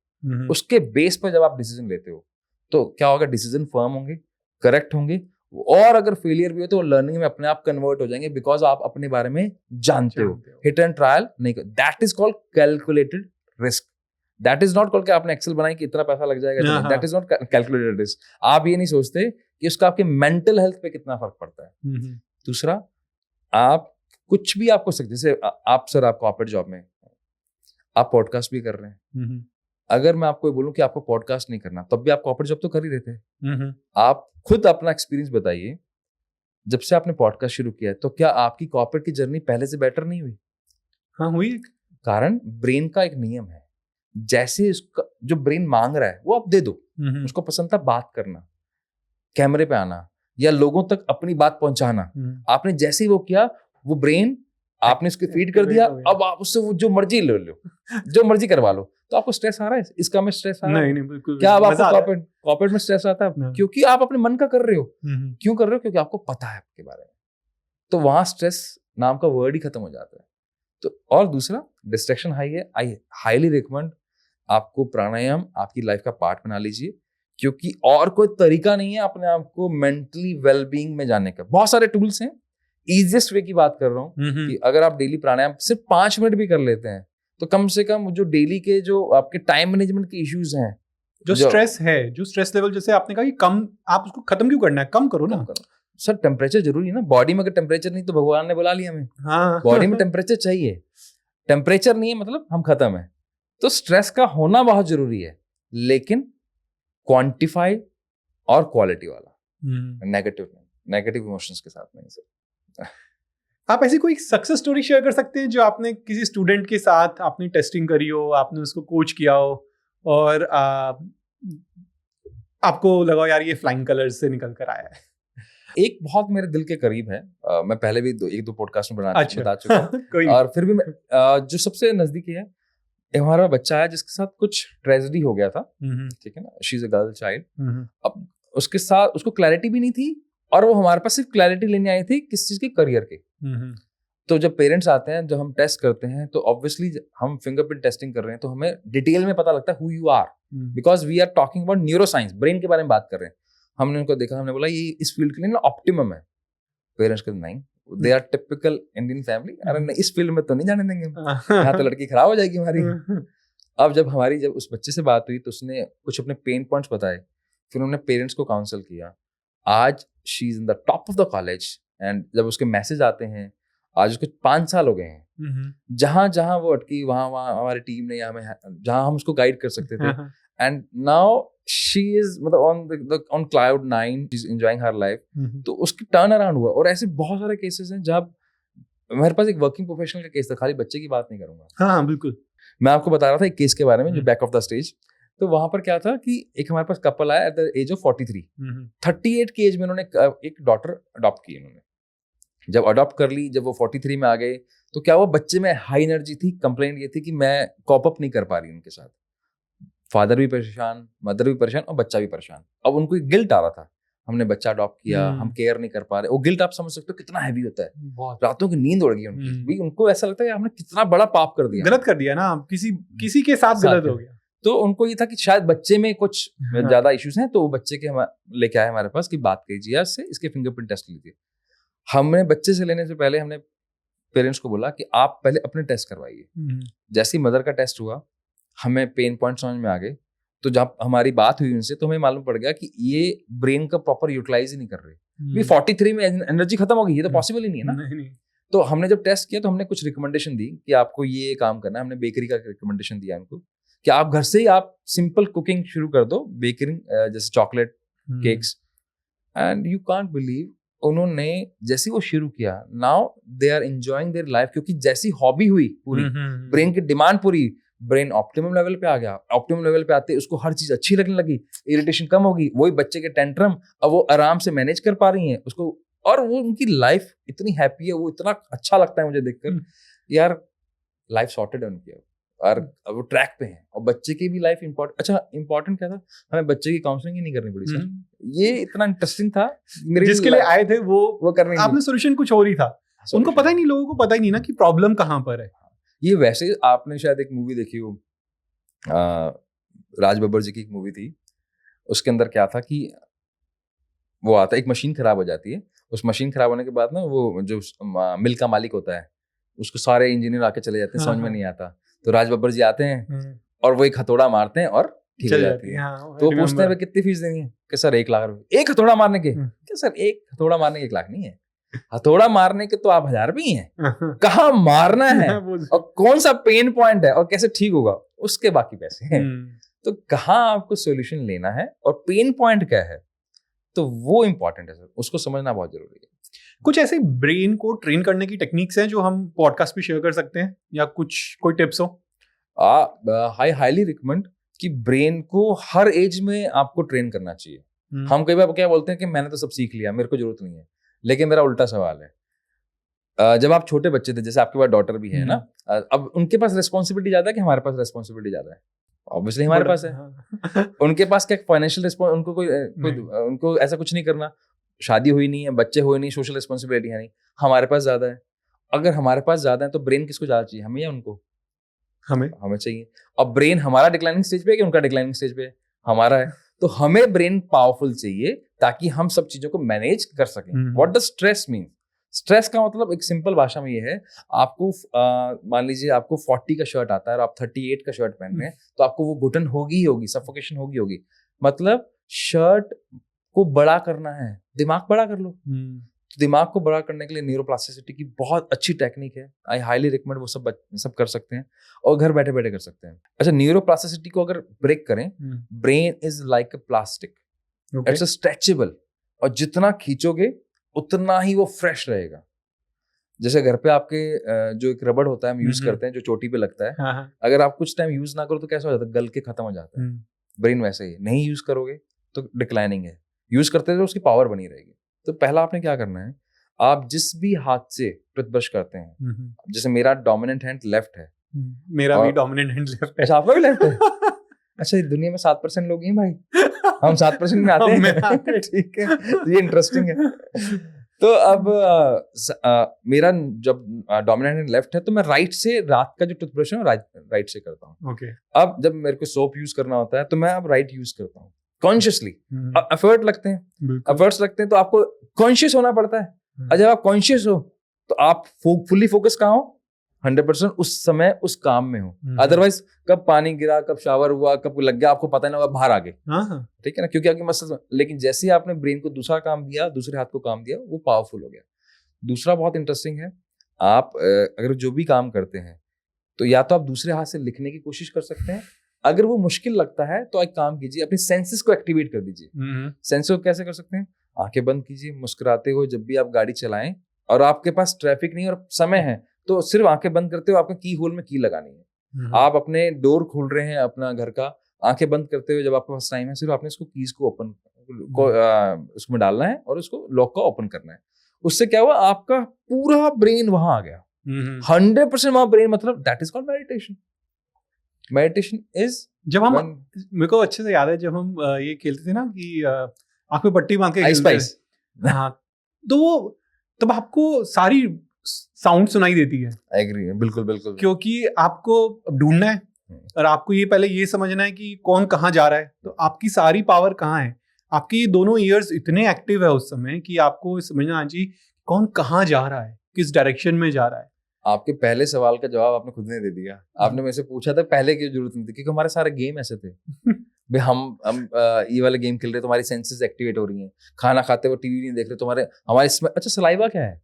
उसके बेस पर जब आप डिसीजन लेते हो तो क्या होगा, डिसीजन फर्म होंगे, करेक्ट होंगे, और अगर फेलियर भी हो तो लर्निंग में अपने आप कन्वर्ट हो जाएंगे, बिकॉज आप अपने बारे में जानते हो। हिट एंड ट्रायल नहीं, that is called calculated risk. That is not called कि आपने एक्सेल बनाई कि इतना पैसा लग जाएगा, that is not calculated risk. आप ये नहीं सोचते कि उसका आपके मेंटल हेल्थ पे कितना फर्क पड़ता है। दूसरा, आप कुछ भी आपको सकते, जैसे आप सर, आप कॉर्पोरेट जॉब में आप पॉडकास्ट भी कर रहे हैं। अगर मैं आपको बोलूं कि आपको पॉडकास्ट नहीं करना, तब भी आप कॉर्पोरेट जॉब तो कर ही रहे थे। आप खुद अपना एक्सपीरियंस बताइए, जब से आपने पॉडकास्ट शुरू किया है तो क्या आपकी कॉर्पोरेट की जर्नी पहले से बेटर नहीं हुई? हाँ, हुई। कारण ब्रेन का एक नियम है, जैसे उसका जो ब्रेन मांग रहा है वो आप दे दो। उसको पसंद था बात करना, कैमरे पे आना, या लोगों तक अपनी बात पहुंचाना। आपने जैसे ही वो किया, वो ब्रेन आपने उसको फीड कर दिया, अब आप उससे वो जो मर्जी ले लो, जो मर्जी करवा लो, तो आपको स्ट्रेस आ रहा है, इसका में स्ट्रेस आ रहा है? नहीं बिल्कुल। क्या अब आपको कॉर्पोरेट में स्ट्रेस आता है? क्योंकि आप अपने मन का कर रहे हो। क्यों कर रहे हो? क्योंकि आपको पता है आपके बारे में। तो वहां स्ट्रेस नाम का वर्ड ही खत्म हो जाता है। तो और दूसरा, डिस्ट्रैक्शन हाई है, आई हाईली रिकमेंड आपको प्राणायाम आपकी लाइफ का पार्ट बना लीजिए, क्योंकि और कोई तरीका नहीं है अपने आप को मेंटली वेलबींग में जाने का। बहुत सारे टूल्स हैं, इजिएस्ट वे की बात कर रहा हूँ कि अगर आप डेली प्राणायाम सिर्फ 5 मिनट भी कर लेते हैं, तो कम से कम जो डेली के जो आपके टाइम मैनेजमेंट के इश्यूज हैं, जो स्ट्रेस है, जो स्ट्रेस लेवल, जैसे आपने कहा कि कम, आप उसको खत्म क्यों करना है, कम करो ना। सर टेम्परेचर जरूरी है ना, बॉडी में अगर टेम्परेचर नहीं तो भगवान ने बुला लिया हमें। हाँ। बॉडी में टेम्परेचर चाहिए, टेम्परेचर नहीं है मतलब हम खत्म है। तो स्ट्रेस का होना बहुत जरूरी है, लेकिन क्वांटिफाई और क्वालिटी वाला, नेगेटिव इमोशंस के साथ नहीं सर। आप ऐसी कोई सक्सेस स्टोरी शेयर कर सकते हैं जो आपने किसी स्टूडेंट के साथ आपने टेस्टिंग करी हो, आपने उसको कोच किया हो और आपको लगा यार ये फ्लाइंग कलर्स से निकल कर आया है? एक बहुत मेरे दिल के करीब है, मैं पहले भी एक दो पॉडकास्ट में बता चुका हूं और फिर भी जो सबसे नजदीकी है, हमारा बच्चा है जिसके साथ कुछ ट्रेजेडी हो गया था, ठीक है ना, she is a girl child. अब उसके साथ उसको क्लैरिटी भी नहीं थी और वो हमारे पास सिर्फ क्लैरिटी लेने आई थी किस चीज के, करियर के। तो जब पेरेंट्स आते हैं, जब हम टेस्ट करते हैं, तो ऑब्वियसली हम फिंगरप्रिंट टेस्टिंग कर रहे हैं, तो हमें डिटेल में पता लगता है who you are, because we are talking about neuroscience, brain के बारे में बात कर रहे हैं। हमने उनको देखा, हमने बोला ये इस फील्ड के लिए ना ऑप्टिमम है। पेरेंट्स कहते नहीं, they are typical Indian family, अरे नहीं इस फील्ड में तो नहीं जाने देंगे, यहाँ तो लड़की खराब हो जाएगी हमारी। अब जब उस बच्चे से बात हुई तो उसने कुछ अपने पेन पॉइंट्स बताए, फिर उन्होंने पेरेंट्स को काउंसल किया। आज she is in the top of the college and जब उसके मैसेज आते हैं, आज उसको 5 साल हो गए हैं, जहां जहां वो अटकी वहां हमारी टीम ने हमें, जहां हम उसको गाइड कर सकते थे, एंड नाउ शी इज मतलब on cloud 9, she is enjoying her life. तो उसकी टर्न अराउंड हुआ। और ऐसे बहुत सारे केसेस हैं जब मेरे पास एक वर्किंग प्रोफेशनल का केस था, खाली बच्चे की बात नहीं करूंगा। हाँ बिल्कुल, मैं आपको बता रहा था एक केस के बारे में जो बैक ऑफ द स्टेज। तो वहां पर क्या था कि एक हमारे पास कपल आया एट द एज ऑफ 43, 38 की एज में उन्होंने एक डॉटर अडॉप्ट की। उन्होंने जब अडॉप्ट कर ली, जब वो 43 में आ गए, तो क्या वो बच्चे में हाई एनर्जी थी। कंप्लेंट ये थी कि मैं कॉप अप नहीं कर पा रही उनके साथ, फादर भी परेशान, मदर भी परेशान और बच्चा भी परेशान। अब उनको एक गिल्ट आ रहा था, हमने बच्चा अडॉप्ट किया, हम केयर नहीं कर पा रहे। वो गिल्ट आप समझ सकते हो कितना हैवी होता है, रातों की नींद उड़ गई उनकी। उनको ऐसा लगता है हमने कितना बड़ा पाप कर दिया, गलत कर दिया ना, किसी के साथ गलत हो गया। तो उनको ये था कि शायद बच्चे में कुछ ज्यादा इश्यूज हैं, तो वो बच्चे के लेके आए हमारे पास कि बात कीजिए इससे, इसके फिंगरप्रिंट टेस्ट लीजिए। हमने बच्चे से लेने से पहले हमने पेरेंट्स को बोला कि आप पहले अपने टेस्ट करवाइए। जैसे ही मदर का टेस्ट हुआ, हमें पेन पॉइंट समझ में आ गए। तो जब हमारी बात हुई उनसे, तो हमें मालूम पड़ गया कि ये ब्रेन का प्रॉपर यूटिलाइज ही नहीं कर रहे। 43 में एनर्जी खत्म हो गई, ये तो पॉसिबल ही नहीं है ना। नहीं। तो हमने जब टेस्ट किया तो हमने कुछ रिकमेंडेशन दी कि आपको ये काम करना है। हमने बेकरी का रिकमेंडेशन दिया उनको कि आप घर से ही आप सिंपल कुकिंग शुरू कर दो, बेकरी जैसे chocolate cakes. And you can't believe, उन्होंने जैसे वो शुरू किया, now they are enjoying their life, क्योंकि जैसी हॉबी हुई पूरी, ब्रेन की डिमांड पूरी, ब्रेन ऑप्टिमम लेवल पे आ गया। ऑप्टिमम लेवल पे आते उसको हर चीज अच्छी लगने लगी, इरिटेशन कम होगी, वही बच्चे के टेंट्रम अब वो आराम से मैनेज कर पा रही हैं उसको, और वो उनकी लाइफ इतनी हैप्पी है। वो इतना अच्छा लगता है मुझे देखकर, यार लाइफ सॉर्टेड है उनकी, और वो ट्रैक पे हैं। और बच्चे की भी लाइफ इंपॉर्टेंट क्या था, हमें बच्चे की काउंसलिंग ही नहीं करनी पड़ी सर। ये इतना इंटरेस्टिंग था मेरे जिसके लिए आए थे वो करने, आपने सोल्यूशन कुछ और ही था। उनको पता ही नहीं, लोगों को पता ही नहीं ना कि प्रॉब्लम कहाँ पर है। ये वैसे आपने शायद एक मूवी देखी हो, राज बब्बर जी की एक मूवी थी, उसके अंदर क्या था कि वो आता, एक मशीन खराब हो जाती है। उस मशीन खराब होने के बाद ना, वो जो मिल का मालिक होता है, उसको सारे इंजीनियर आके चले जाते हैं, समझ में नहीं आता। तो राज बब्बर जी आते हैं और वो एक हथौड़ा मारते हैं और ठीक हो जाती है। तो पूछते हैं कितनी फीस देनी है, कि सर 1 लाख रुपए। एक हथौड़ा मारने के? क्या सर, एक हथौड़ा मारने के 1 लाख नहीं है, हथौड़ा मारने के तो आप 1000 भी हैं। कहाँ मारना है और कौन सा पेन पॉइंट है और कैसे ठीक होगा, उसके बाकी पैसे हैं। तो कहाँ आपको सॉल्यूशन लेना है और पेन पॉइंट क्या है, तो वो इंपॉर्टेंट है सर, उसको समझना बहुत जरूरी है। कुछ ऐसे ब्रेन को ट्रेन करने की टेक्निक्स हैं जो हम पॉडकास्ट पे शेयर कर सकते हैं, या कोई टिप्स हो? हाईली रिकमेंड कि ब्रेन को हर एज में आपको ट्रेन करना चाहिए। हम कई बार क्या बोलते हैं कि मैंने तो सब सीख लिया, मेरे को जरूरत नहीं है। लेकिन मेरा उल्टा सवाल है, जब आप छोटे बच्चे थे, जैसे आपके पास डॉटर भी है ना, अब उनके पास रिस्पॉन्सिबिलिटी ज्यादा है कि हमारे पास रिस्पॉन्सिबिलिटी ज्यादा है? ऑब्वियसली हमारे पास है। उनके पास क्या फाइनेंशियल रिस्पॉन्स, उनको कोई उनको ऐसा कुछ नहीं करना, शादी हुई नहीं है, बच्चे हुए नहीं, सोशल रिस्पॉन्सिबिलिटी है नहीं। हमारे पास ज्यादा है। अगर हमारे पास ज्यादा है तो ब्रेन किसको ज्यादा चाहिए, हमें या उनको? हमें चाहिए। अब ब्रेन हमारा डिक्लाइनिंग स्टेज पे है कि उनका डिक्लाइनिंग स्टेज पे है? हमारा है। तो हमें ब्रेन पावरफुल चाहिए ताकि हम सब चीजों को मैनेज कर सकें। What does stress mean? Stress का मतलब एक सिंपल भाषा में ये है, आपको मान लीजिए आपको 40 का शर्ट आता है और आप 38 का शर्ट पहन रहे हैं, तो आपको वो घुटन होगी ही होगी, सफोकेशन होगी। मतलब शर्ट को बड़ा करना है, दिमाग बड़ा कर लो। तो दिमाग को बड़ा करने के लिए न्यूरोप्लास्टिसिटी की बहुत अच्छी टेक्निक है। आई हाईली रिकमेंड, वो सब कर सकते हैं और घर बैठे बैठे कर सकते हैं। अच्छा, न्यूरोप्लास्टिसिटी को अगर ब्रेक करें, brain is like a plastic, it's a stretchable, और जितना खींचोगे उतना ही वो फ्रेश रहेगा। जैसे घर पे आपके जो एक रबड़ होता है हम यूज करते हैं, जो चोटी पे लगता है, अगर आप कुछ टाइम यूज ना करो तो कैसा हो जाता है, गल के खत्म हो जाता है। ब्रेन वैसे ही, नहीं यूज करोगे तो डिक्लाइनिंग है, यूज करते रहो उसकी पावर बनी रहेगी। तो पहला आपने क्या करना है, आप जिस भी हाथ से टूथब्रश करते हैं, जैसे मेरा डोमिनेंट हैंड लेफ्ट है, मेरा भी डोमिनेंट हैंड लेफ्ट है। अच्छा, आपका भी लेफ्ट है? अच्छा, दुनिया में 7% लोग हैं भाई, हम 7% में आते हैं। ठीक है, तो ये इंटरेस्टिंग है। तो अब मेरा जब डोमिनेंट हैंड लेफ्ट है, तो मैं राइट से रात का जो टूथब्रश है राइट से करता हूँ। अब जब मेरे को सोप यूज करना होता है तो मैं अब राइट यूज करता हूँ कॉन्शियसली। एफर्ट लगते हैं, तो आपको कॉन्शियस होना पड़ता है। और जब आप कॉन्शियस हो तो आप फुल्ली फोकस कहाँ हो, 100% उस समय उस काम में हो। अदरवाइज कब पानी गिरा, कब शावर हुआ, कब लग गया, आपको पता नहीं होगा, बाहर आ गए। ठीक है ना, क्योंकि आपकी मसल। लेकिन जैसे ही आपने ब्रेन को दूसरा काम दिया, दूसरे हाथ को काम दिया, वो पावरफुल हो गया। दूसरा बहुत इंटरेस्टिंग है, आप अगर जो भी काम करते हैं तो या तो आप दूसरे हाथ से लिखने की कोशिश कर सकते हैं। अगर वो मुश्किल लगता है तो एक काम कीजिए, अपनी सेंसेस को एक्टिवेट कर दीजिए। सेंसेस को कैसे कर सकते हैं? आंखें बंद कीजिए, मुस्कुराते हुए जब भी आप गाड़ी चलाएं और आपके पास ट्रैफिक नहीं और समय है, तो सिर्फ आंखें बंद करते हुए आपको की होल में की लगानी है। आप अपने डोर खोल रहे हैं अपना घर का, आंखें बंद करते हुए जब आपके पास टाइम है, सिर्फ आपने इसको कीज को ओपन उसमें डालना है और उसको लॉक का ओपन करना है। उससे क्या हुआ, आपका पूरा ब्रेन वहां आ गया, 100% वहां ब्रेन। मतलब that is called meditation. Meditation is, जब हम, मेरे को अच्छे से याद है जब हम ये खेलते थे ना कि आंख में पट्टी बांध के खेलते थे। हाँ, तो वो तब आपको सारी साउंड सुनाई देती है। एग्री, बिल्कुल, क्योंकि आपको ढूंढना है और आपको ये पहले ये समझना है कि कौन कहाँ जा रहा है, तो आपकी सारी पावर कहाँ है। आपके ये दोनों ईयर्स इतने एक्टिव है उस समय कि आपको समझना चाहिए कौन कहाँ जा रहा है, किस डायरेक्शन में जा रहा है। आपके पहले सवाल का जवाब आपने खुद ने दे दिया। आपने मेरे से पूछा था पहले की जरूरत नहीं थी, क्योंकि हमारे सारे गेम ऐसे थे। भाई हम ये वाले गेम खेल रहे, तुम्हारी सेंसेस एक्टिवेट हो रही हैं। खाना खाते हुए टीवी नहीं देख रहे, तुम्हारे हमारे अच्छा, सलाइवा क्या है?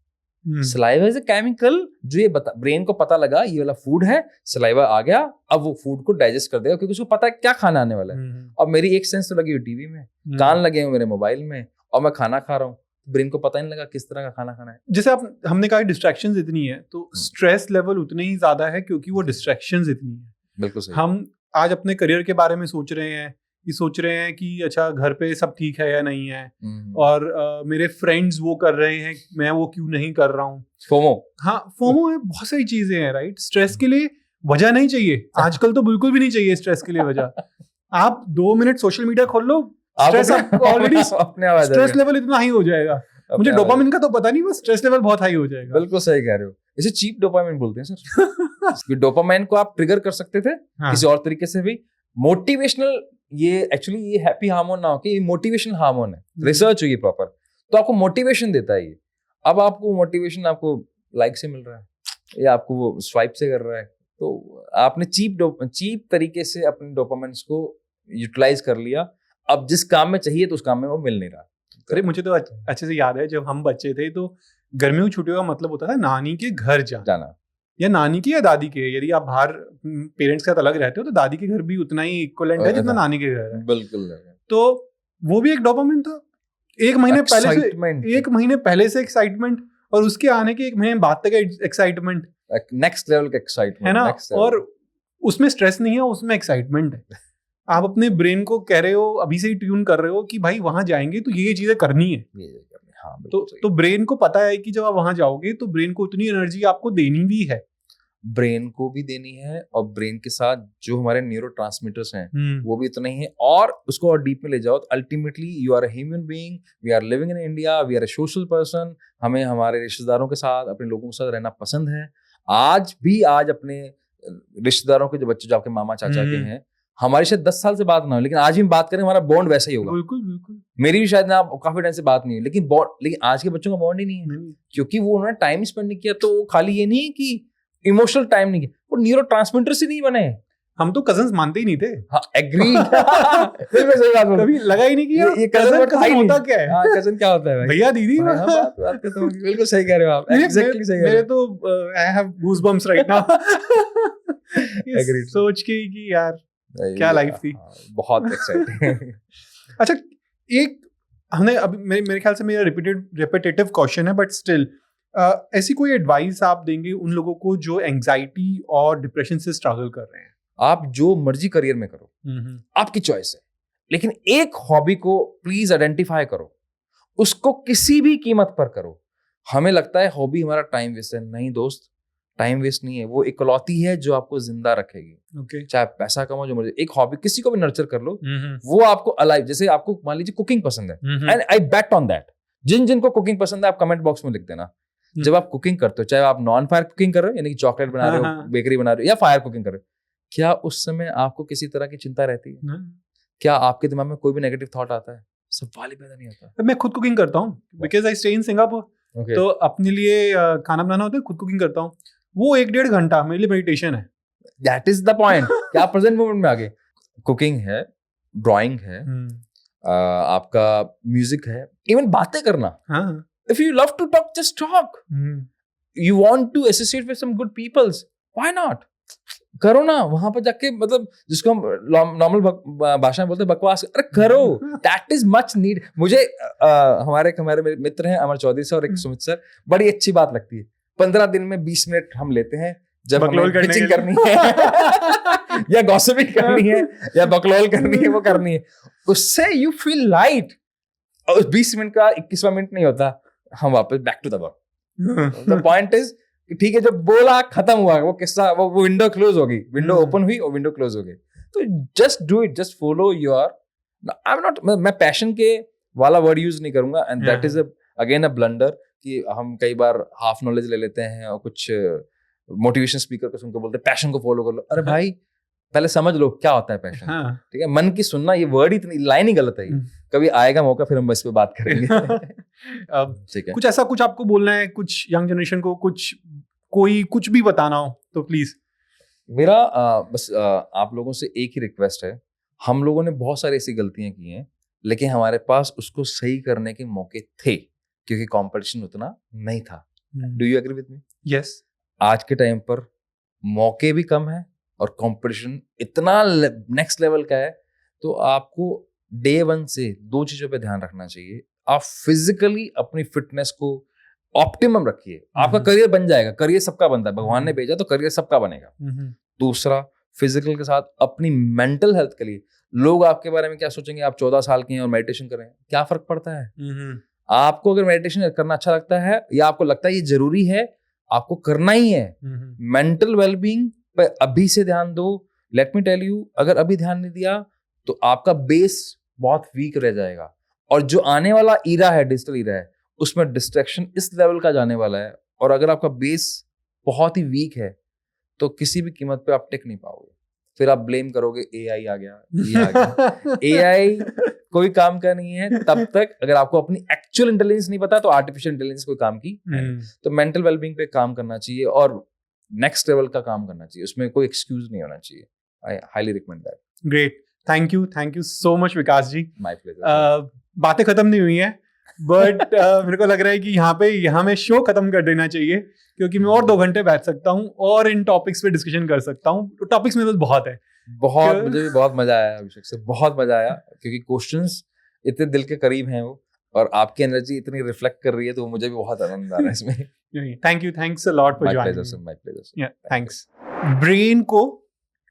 सलाइवा इज अ केमिकल जो ये ब्रेन को पता लगा ये वाला फूड है, सलाइवा आ गया, अब वो फूड को डाइजेस्ट कर देगा, क्योंकि उसको पता है क्या खाना आने वाला है। अब मेरी एक सेंस तो लगी हुई टीवी में, कान लगे हुए मेरे मोबाइल में, और मैं खाना खा रहा हूँ, ब्रेन को पता ही नहीं लगा किस तरह का खाना खाना है। जैसे हमने कहा डिस्ट्रैक्शंस इतनी है, तो स्ट्रेस लेवल उतने ही ज्यादा है क्योंकि वो डिस्ट्रैक्शंस इतनी है। बिल्कुल सही। हम आज अपने करियर के बारे में सोच रहे हैं कि अच्छा घर पे सब ठीक है या नहीं है, और मेरे फ्रेंड्स वो कर रहे हैं, मैं वो क्यों नहीं कर रहा हूँ। फोमो, हाँ, फोमो है, बहुत सारी चीजें हैं, राइट। स्ट्रेस के लिए वजह नहीं चाहिए आजकल, तो बिल्कुल भी नहीं चाहिए स्ट्रेस के लिए वजह। आप 2 मिनट सोशल मीडिया खोल लो, स्ट्रेस ऑलरेडी स्ट्रेस लेवल इतना हाई हो जाएगा। मुझे डोपामिन का तो पता नहीं, बस स्ट्रेस लेवल बहुत हाई हो जाएगा। बिल्कुल सही कह रहे हो। इसे चीप डोपामिन बोलते हैं सर। डोपामिन को आप ट्रिगर कर सकते थे किसी और तरीके से भी। मोटिवेशनल, ये एक्चुअली ये हैप्पी हार्मोन ना हो कि ये मोटिवेशन हार्मोन है, रिसर्च हुई प्रॉपर, तो आपको मोटिवेशन देता है ये। अब आपको मोटिवेशन आपको लाइक से मिल रहा है या आपको वो स्वाइप से कर रहा है, तो आपने चीप तरीके से अपने डोपामिन को यूटिलाइज कर लिया। अब जिस काम में चाहिए तो उस काम में वो मिल नहीं रहा। अरे मुझे तो अच्छे से याद है, जब हम बच्चे थे तो गर्मियों की छुट्टियों का मतलब होता था नानी के घर जाना, या नानी की या दादी के। यदि आप बाहर पेरेंट्स के साथ अलग रहते हो तो दादी के घर भी उतना ही इक्विवेलेंट है जितना नानी के घर है। बिल्कुल। तो वो भी एक डोपामिन था। एक महीने पहले से एक्साइटमेंट, और उसके आने के 1 महीने बाद तक एक्साइटमेंट, नेक्स्ट लेवल का एक्साइटमेंट है ना। और उसमें स्ट्रेस नहीं है, उसमें एक्साइटमेंट है। आप अपने ब्रेन को कह रहे हो, अभी से ही ट्यून कर रहे हो कि भाई वहां जाएंगे तो ये चीजें करनी है। हाँ, बिल्कुल सही। तो ब्रेन को पता है कि जब आप वहां जाओगे तो ब्रेन को उतनी एनर्जी आपको देनी भी है, ब्रेन को भी देनी है, और ब्रेन के साथ जो हमारे न्यूरोट्रांसमीटर्स हैं वो भी इतने ही है, और उसको और डीप में ले जाओ तो ultimately you are a human being, we are living in India, we are a social person, हमें हमारे रिश्तेदारों के साथ, अपने लोगों के साथ रहना पसंद है। आज अपने रिश्तेदारों के जो बच्चे जो आपके मामा चाचा के हैं, हमारी शायद 10 साल से बात ना हो, लेकिन आज भी हम बात करें हमारा बॉन्ड वैसा ही होगा। बिल्कुल बिल्कुल। मेरी भी शायद ना काफी टाइम से बात नहीं है, लेकिन आज के बच्चों का बॉन्ड ही नहीं है, क्योंकि वो उन्होंने टाइम स्पेंड नहीं किया। तो खाली ये नहीं कि इमोशनल टाइम नहीं किया, वो न्यूरो ट्रांसमीटर से नहीं बने। हम तो कजन्स मानते ही नहीं थे। हाँ, एग्री। सही बात बोल, कभी लगा ही नहीं कि ये कजन होता क्या है। हाँ, कजन क्या होता है भाई? भैया दीदी। हाँ, बात तो बिल्कुल सही कह रहे हो आप, एग्जैक्टली सही कह रहे मेरे तो I have goosebumps right now. Agreed. सोच के कि यार हो। क्या लाइफ थी। बहुत एक्साइटिंग। अच्छा, एक हमने अभी मेरे ख्याल से मेरा रिपीटेटिव क्वेश्चन है, बट स्टिल ऐसी कोई एडवाइस आप देंगे उन लोगों को जो एंजाइटी और डिप्रेशन से स्ट्रगल कर रहे हैं? आप जो मर्जी करियर में करो, आपकी चॉइस है, लेकिन एक हॉबी को प्लीज आइडेंटिफाई करो, उसको किसी भी कीमत पर करो। हमें लगता है हॉबी हमारा टाइम वेस्ट है, नहीं दोस्त, टाइम वेस्ट नहीं है, वो इकलौती है जो आपको जिंदा रखेगी। चाहे पैसा कमाओ, जो मर्जी, एक हॉबी किसी को भी नर्चर कर लो, वो आपको अलाइव। जैसे आपको मान लीजिए कुकिंग पसंद है, and I bet on that, जिनको कुकिंग पसंद है आप कमेंट बॉक्स में लिख देना। जब आप कुकिंग करते हो, चाहे आप नॉन फायर कुकिंग कर रहे हो, यानी कि चॉकलेट बना रहे हो, बेकरी बना रहे हो, या फायर कुकिंग कर रहे हो, क्या उस समय आपको किसी तरह की चिंता रहती है? क्या आपके दिमाग में कोई भी नेगेटिव थॉट आता है? सवाल ही पैदा नहीं होता। मैं खुद कुकिंग करता हूँ, because I stay in Singapore. तो अपने लिए खाना बनाना होता है, खुद कुकिंग करता हूँ। वो 1-1.5 घंटा मेरे लिए मेडिटेशन है। That is the point. क्या प्रेजेंट मोमेंट में आगे कुकिंग है, ड्राइंग है, आपका म्यूजिक है, इवन बातें करना। If you love to talk, just talk. You want to associate with some good peoples, why not? करो ना, वहां पर जाके, मतलब जिसको हम नॉर्मल भाषा में बोलते हैं बकवास, अरे करो। That is much need. मुझे हमारे मित्र हैं अमर चौधरी सर और एक सुमित सर, बड़ी अच्छी बात लगती है। 15 दिन में 20 मिनट हम लेते हैं, जब हमें पिचिंग करनी है या गॉसिपिंग करनी है या बकलोल करनी है, वो करनी है, उससे यू फील लाइट। और 20 मिनट का 21वां मिनट नहीं होता, हम वापस back to the work. The point is, ठीक है, जब बोला खत्म हुआ वो किस्सा, वो विंडो क्लोज होगी, विंडो ओपन हुई और विंडो क्लोज हो गई। तो just do it, just follow your, I am not, मैं पैशन के वाला वर्ड यूज नहीं करूंगा, and that is again a blunder कि हम कई बार हाफ नॉलेज ले लेते हैं और कुछ मोटिवेशन स्पीकर को सुनकर बोलते हैं पैशन को फॉलो कर लो। अरे भाई, पहले समझ लो क्या होता है पैशन। ठीक है, मन की सुनना, ये वर्ड ही, लाइन ही गलत है। कभी आएगा मौका, फिर हम इस पे बात करेंगे। ठीक है, कुछ ऐसा कुछ आपको बोलना है, कुछ यंग जनरेशन को, कुछ भी बताना हो तो प्लीज। मेरा बस आप लोगों से एक ही रिक्वेस्ट है। हम लोगों ने बहुत सारी ऐसी गलतियां की हैं, लेकिन हमारे पास उसको सही करने के मौके थे, क्योंकि कंपटीशन उतना नहीं था। Do you agree with me? Yes. आज के टाइम पर मौके भी कम है और कंपटीशन इतना नेक्स्ट लेवल का है, तो आपको डे 1 से 2 चीजों पे ध्यान रखना चाहिए। आप फिजिकली अपनी फिटनेस को ऑप्टिमम रखिए, आपका करियर बन जाएगा। करियर सबका बनता है, भगवान ने भेजा तो करियर सबका बनेगा। दूसरा, फिजिकल के साथ अपनी मेंटल हेल्थ के लिए, लोग आपके बारे में क्या सोचेंगे, आप 14 साल के हैं और मेडिटेशन कर रहे हैं, क्या फर्क पड़ता है? आपको अगर मेडिटेशन करना अच्छा लगता है या आपको लगता है ये जरूरी है, आपको करना ही है। मेंटल वेलबींग पे अभी से ध्यान दो। लेट मी टेल यू, अगर अभी ध्यान नहीं दिया तो आपका बेस बहुत वीक रह जाएगा, और जो आने वाला ईरा है, डिजिटल ईरा है, उसमें डिस्ट्रैक्शन इस लेवल का जाने वाला है। और अगर आपका बेस बहुत ही वीक है तो किसी भी कीमत पे आप टिक नहीं पाओगे। फिर आप ब्लेम करोगे एआई आ गया, ये आ गया। एआई कोई काम का नहीं है तब तक, अगर आपको अपनी एक्चुअल इंटेलिजेंस नहीं पता तो आर्टिफिशियल इंटेलिजेंस कोई काम की नहीं। तो मेंटल वेलबींग पे काम करना चाहिए और नेक्स्ट लेवल का काम करना चाहिए, उसमें कोई एक्सक्यूज नहीं होना चाहिए। I highly recommend that. Great, thank you so much Vikas ji. My pleasure. बातें खत्म नहीं हुई हैं, बट मेरे को लग रहा है कि यहाँ में शो खत्म कर देना चाहिए, क्योंकि मैं और 2 घंटे बैठ सकता हूँ और इन टॉपिक्स पे डिस्कशन कर सकता हूँ। टॉपिक्स में बहुत है। मुझे भी बहुत मजा आया अभिषेक से, बहुत मजा आया, क्योंकि क्वेश्चंस इतने दिल के करीब हैं वो, और आपकी एनर्जी इतनी रिफ्लेक्ट कर रही है, तो मुझे भी बहुत आनंद आ रहा है इसमें। Thanks a lot for joining. My pleasure. Thanks. Brain को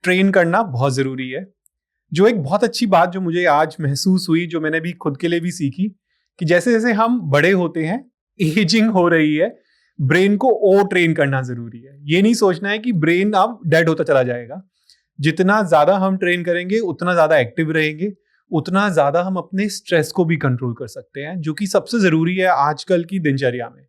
ट्रेन करना बहुत जरूरी है। जो एक बहुत अच्छी बात जो मुझे आज महसूस हुई, जो मैंने भी खुद के लिए भी सीखी, कि जैसे जैसे हम बड़े होते हैं, एजिंग हो रही है, ब्रेन को और ट्रेन करना जरूरी है। ये नहीं सोचना है कि ब्रेन अब डेड होता चला जाएगा। जितना ज्यादा हम ट्रेन करेंगे उतना ज्यादा एक्टिव रहेंगे, उतना ज्यादा हम अपने स्ट्रेस को भी कंट्रोल कर सकते हैं, जो कि सबसे जरूरी है आजकल की दिनचर्या में।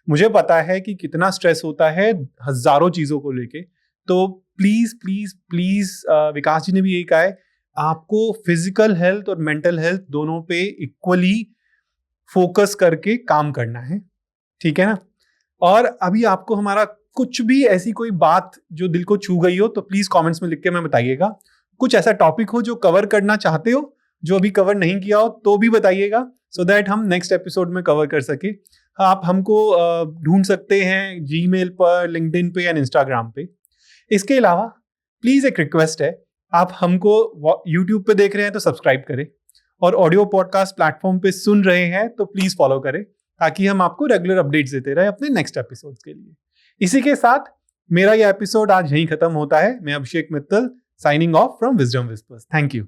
मुझे पता है कि कितना स्ट्रेस होता है हजारों चीजों को लेके, तो प्लीज प्लीज प्लीज विकास जी ने भी यही कहा है, आपको फिजिकल हेल्थ और मेंटल हेल्थ दोनों पे इक्वली फोकस करके काम करना है, ठीक है ना। और अभी आपको हमारा कुछ भी ऐसी कोई बात जो दिल को छू गई हो तो प्लीज कमेंट्स में लिख के मैं बताइएगा। कुछ ऐसा टॉपिक हो जो कवर करना चाहते हो, जो अभी कवर नहीं किया हो, तो भी बताइएगा, सो दैट हम नेक्स्ट एपिसोड में कवर कर सके। आप हमको ढूंढ सकते हैं जीमेल पर, लिंक्डइन पे या इंस्टाग्राम पे। इसके अलावा प्लीज एक रिक्वेस्ट है, आप हमको यूट्यूब पे देख रहे हैं तो सब्सक्राइब करें, और ऑडियो पॉडकास्ट प्लेटफॉर्म पे सुन रहे हैं तो प्लीज फॉलो करें, ताकि हम आपको रेगुलर अपडेट्स देते रहे अपने नेक्स्ट एपिसोड्स के लिए। इसी के साथ मेरा यह एपिसोड आज यहीं खत्म होता है। मैं Abhishek Mittal, signing off from wisdom whispers. Thank you.